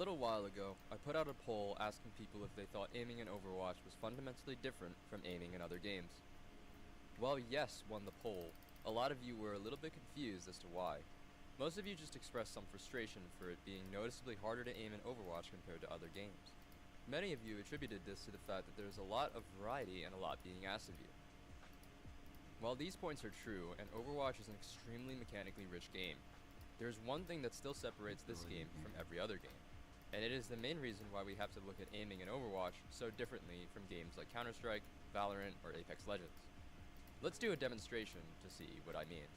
little while ago, I put out a poll asking people if they thought aiming in Overwatch was fundamentally different from aiming in other games. While yes won the poll, a lot of you were a little bit confused as to why. Most of you just expressed some frustration for it being noticeably harder to aim in Overwatch compared to other games. Many of you attributed this to the fact that there's a lot of variety and a lot being asked of you. While these points are true, and Overwatch is an extremely mechanically rich game, there's one thing that still separates this game from every other game, and it is the main reason why we have to look at aiming in Overwatch so differently from games like Counter-Strike, Valorant, or Apex Legends. Let's do a demonstration to see what I mean.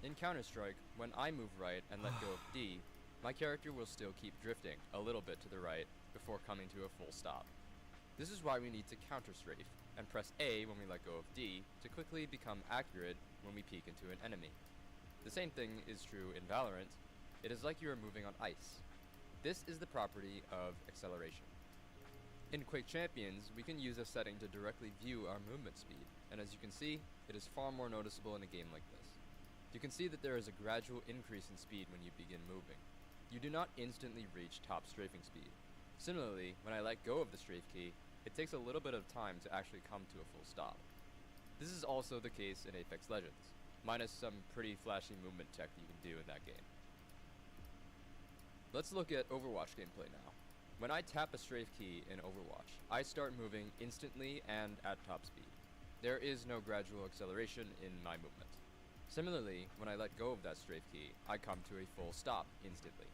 In Counter-Strike, when I move right and let go of D, my character will still keep drifting a little bit to the right before coming to a full stop. This is why we need to counter-strafe, and press A when we let go of D to quickly become accurate when we peek into an enemy. The same thing is true in Valorant. It is like you are moving on ice. This is the property of acceleration. In Quake Champions, we can use a setting to directly view our movement speed, and as you can see, it is far more noticeable in a game like this. You can see that there is a gradual increase in speed when you begin moving. You do not instantly reach top strafing speed. Similarly, when I let go of the strafe key, it takes a little bit of time to actually come to a full stop. This is also the case in Apex Legends, minus some pretty flashy movement tech you can do in that game. Let's look at Overwatch gameplay now. When I tap a strafe key in Overwatch, I start moving instantly and at top speed. There is no gradual acceleration in my movement. Similarly, when I let go of that strafe key, I come to a full stop instantly.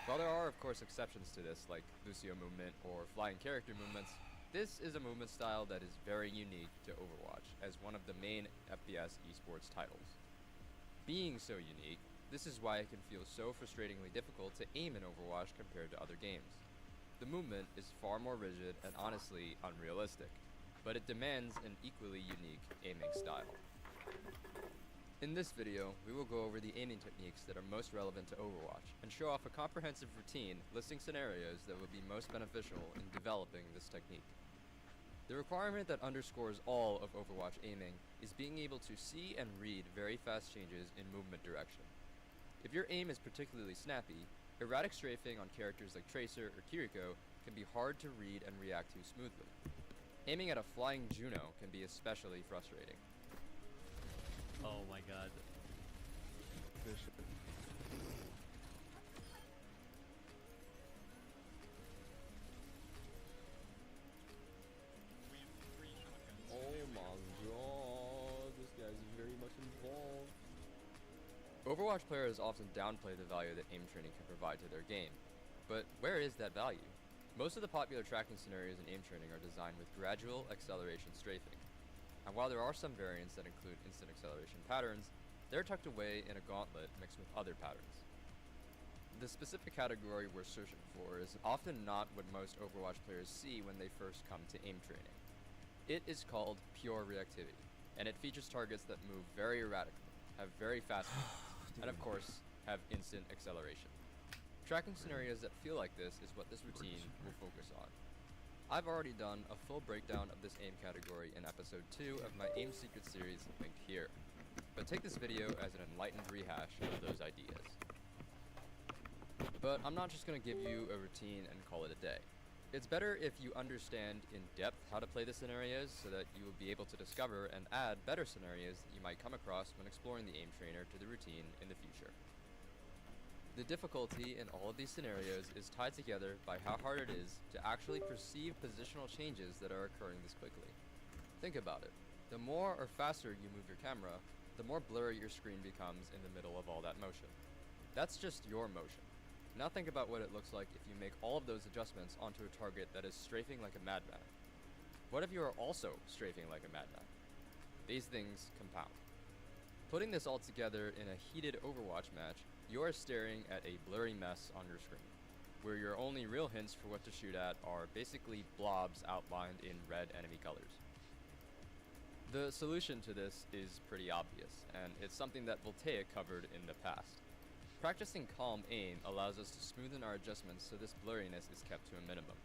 While there are of course exceptions to this, like Lucio movement or flying character movements, this is a movement style that is very unique to Overwatch as one of the main FPS esports titles. Being so unique, this is why it can feel so frustratingly difficult to aim in Overwatch compared to other games. The movement is far more rigid and honestly unrealistic, but it demands an equally unique aiming style. In this video, we will go over the aiming techniques that are most relevant to Overwatch and show off a comprehensive routine listing scenarios that would be most beneficial in developing this technique. The requirement that underscores all of Overwatch aiming is being able to see and read very fast changes in movement direction. If your aim is particularly snappy, erratic strafing on characters like Tracer or Kiriko can be hard to read and react to smoothly. Aiming at a flying Juno can be especially frustrating. Oh my god. Oh my god, this guy's very much involved. Overwatch players often downplay the value that aim training can provide to their game. But where is that value? Most of the popular tracking scenarios in aim training are designed with gradual acceleration strafing. And while there are some variants that include instant acceleration patterns, they're tucked away in a gauntlet mixed with other patterns. The specific category we're searching for is often not what most Overwatch players see when they first come to aim training. It is called pure reactivity, and it features targets that move very erratically, have very fast movements, and of course, have instant acceleration. Tracking scenarios that feel like this is what this routine will focus on. I've already done a full breakdown of this aim category in episode 2 of my Aim Secret series linked here, but take this video as an enlightened rehash of those ideas. But I'm not just going to give you a routine and call it a day. It's better if you understand in depth how to play the scenarios so that you will be able to discover and add better scenarios that you might come across when exploring the aim trainer to the routine in the future. The difficulty in all of these scenarios is tied together by how hard it is to actually perceive positional changes that are occurring this quickly. Think about it. The more or faster you move your camera, the more blurry your screen becomes in the middle of all that motion. That's just your motion. Now think about what it looks like if you make all of those adjustments onto a target that is strafing like a madman. What if you are also strafing like a madman? These things compound. Putting this all together in a heated Overwatch match, you are staring at a blurry mess on your screen, where your only real hints for what to shoot at are basically blobs outlined in red enemy colors. The solution to this is pretty obvious, and it's something that Voltaic covered in the past. Practicing calm aim allows us to smoothen our adjustments so this blurriness is kept to a minimum.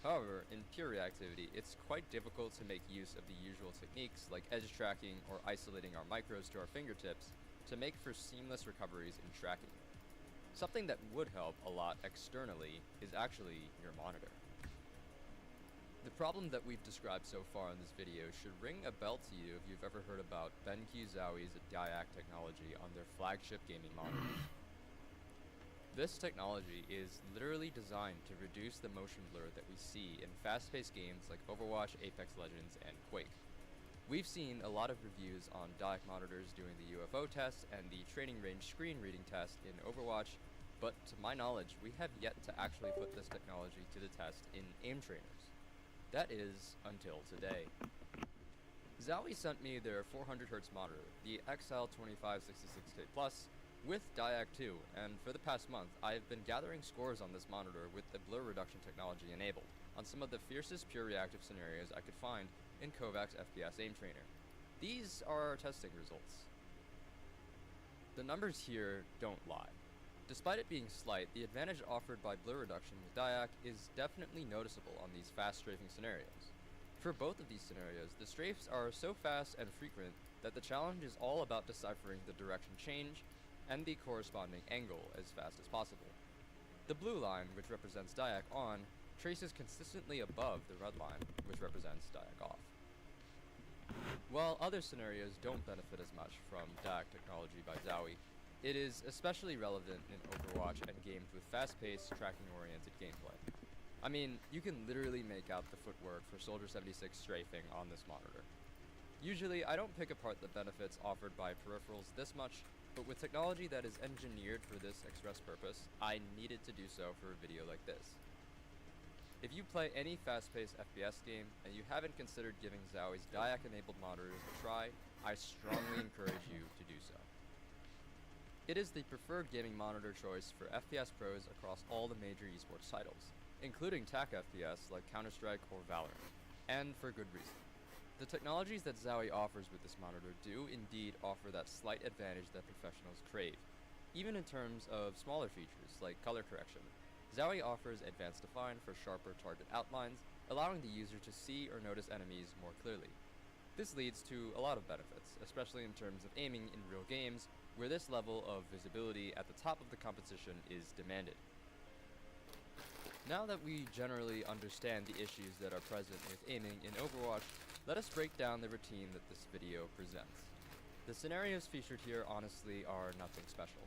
However, in pure reactivity, it's quite difficult to make use of the usual techniques like edge tracking or isolating our micros to our fingertips to make for seamless recoveries in tracking. Something that would help a lot externally is actually your monitor. The problem that we've described so far in this video should ring a bell to you if you've ever heard about BenQ Zowie's KovaaK technology on their flagship gaming monitors. This technology is literally designed to reduce the motion blur that we see in fast-paced games like Overwatch, Apex Legends, and Quake. We've seen a lot of reviews on KovaaK monitors doing the UFO test and the training range screen reading test in Overwatch, but to my knowledge, we have yet to actually put this technology to the test in aim trainers. That is, until today. Zowie sent me their 400Hz monitor, the XL2566K Plus, with KovaaK 2, and for the past month, I have been gathering scores on this monitor with the blur reduction technology enabled, on some of the fiercest pure reactive scenarios I could find in Kovaaks FPS Aim Trainer. These are our testing results. The numbers here don't lie. Despite it being slight, the advantage offered by blur reduction with KovaaK is definitely noticeable on these fast strafing scenarios. For both of these scenarios, the strafes are so fast and frequent that the challenge is all about deciphering the direction change and the corresponding angle as fast as possible. The blue line, which represents KovaaK on, traces consistently above the red line, which represents KovaaK off. While other scenarios don't benefit as much from KovaaK technology by Zowie, it is especially relevant in Overwatch and games with fast-paced, tracking-oriented gameplay. I mean, you can literally make out the footwork for Soldier 76 strafing on this monitor. Usually, I don't pick apart the benefits offered by peripherals this much, but with technology that is engineered for this express purpose, I needed to do so for a video like this. If you play any fast-paced FPS game and you haven't considered giving Zowie's KovaaK-enabled monitors a try, I strongly encourage you to do so. It is the preferred gaming monitor choice for FPS pros across all the major esports titles, including TAC FPS like Counter-Strike or Valorant, and for good reason. The technologies that Zowie offers with this monitor do indeed offer that slight advantage that professionals crave, even in terms of smaller features like color correction. Zowie offers Advanced Define for sharper target outlines, allowing the user to see or notice enemies more clearly. This leads to a lot of benefits, especially in terms of aiming in real games, where this level of visibility at the top of the competition is demanded. Now that we generally understand the issues that are present with aiming in Overwatch, let us break down the routine that this video presents. The scenarios featured here honestly are nothing special.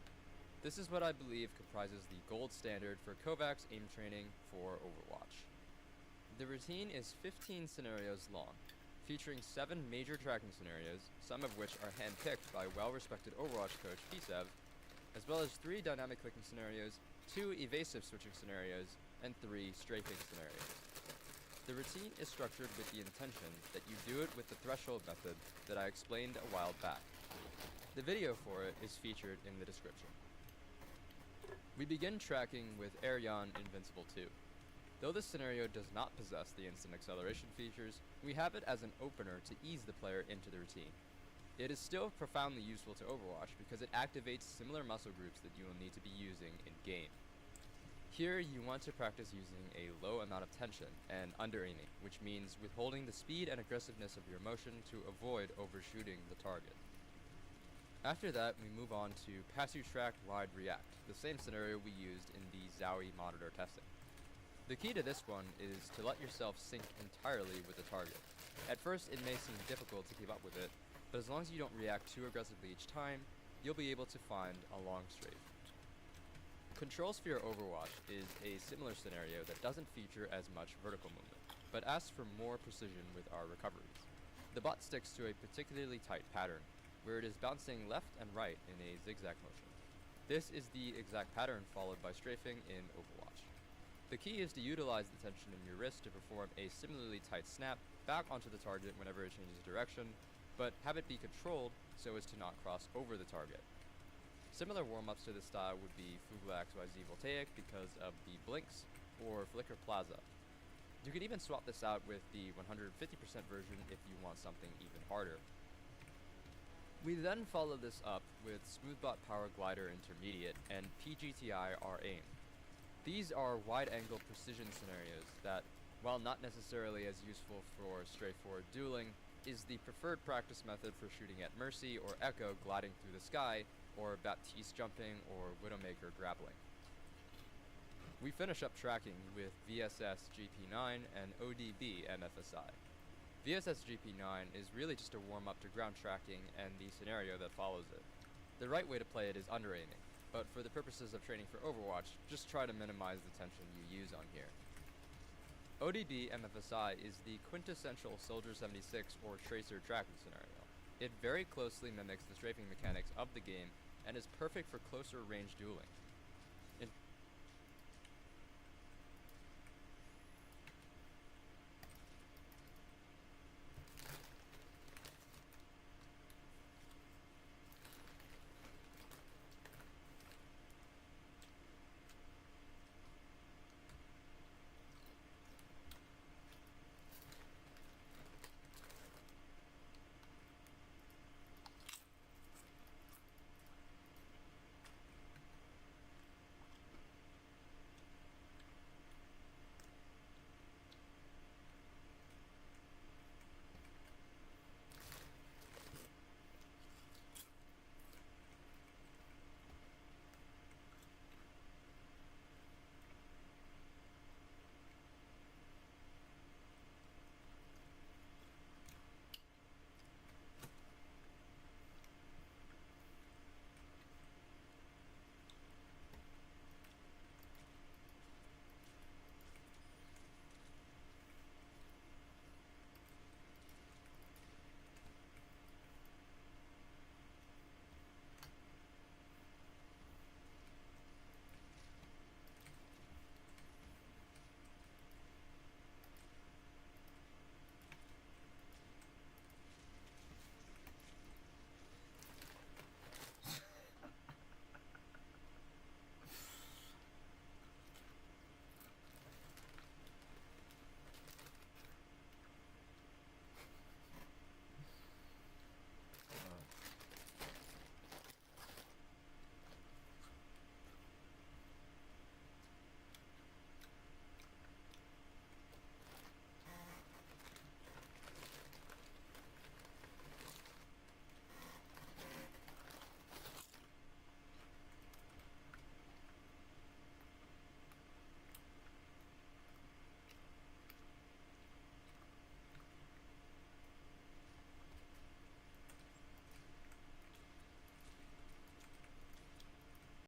This is what I believe comprises the gold standard for KovaaK's aim training for Overwatch. The routine is 15 scenarios long, featuring 7 major tracking scenarios, some of which are handpicked by well-respected Overwatch coach Pisev, as well as 3 dynamic clicking scenarios, 2 evasive switching scenarios, and 3 strafing scenarios. The routine is structured with the intention that you do it with the threshold method that I explained a while back. The video for it is featured in the description. We begin tracking with Aerion Invincible 2. Though this scenario does not possess the instant acceleration features, we have it as an opener to ease the player into the routine. It is still profoundly useful to Overwatch because it activates similar muscle groups that you will need to be using in-game. Here, you want to practice using a low amount of tension and under-aiming, which means withholding the speed and aggressiveness of your motion to avoid overshooting the target. After that, we move on to Passive Track Wide React, the same scenario we used in the Zowie monitor testing. The key to this one is to let yourself sync entirely with the target. At first, it may seem difficult to keep up with it, but as long as you don't react too aggressively each time, you'll be able to find a long strafe. Control Sphere Overwatch is a similar scenario that doesn't feature as much vertical movement, but asks for more precision with our recoveries. The bot sticks to a particularly tight pattern, where it is bouncing left and right in a zigzag motion. This is the exact pattern followed by strafing in Overwatch. The key is to utilize the tension in your wrist to perform a similarly tight snap back onto the target whenever it changes direction, but have it be controlled so as to not cross over the target. Similar warm-ups to this style would be Fugla XYZ Voltaic because of the blinks, or Flicker Plaza. You could even swap this out with the 150% version if you want something even harder. We then follow this up with Smoothbot Power Glider Intermediate and PGTI R-Aim. These are wide-angle precision scenarios that, while not necessarily as useful for straightforward dueling, is the preferred practice method for shooting at Mercy or Echo gliding through the sky or Baptiste jumping, or Widowmaker grappling. We finish up tracking with VSS GP9 and ODB MFSI. VSS GP9 is really just a warm-up to ground tracking and the scenario that follows it. The right way to play it is under-aiming, but for the purposes of training for Overwatch, just try to minimize the tension you use on here. ODB MFSI is the quintessential Soldier 76 or Tracer tracking scenario. It very closely mimics the strafing mechanics of the game and is perfect for closer range dueling.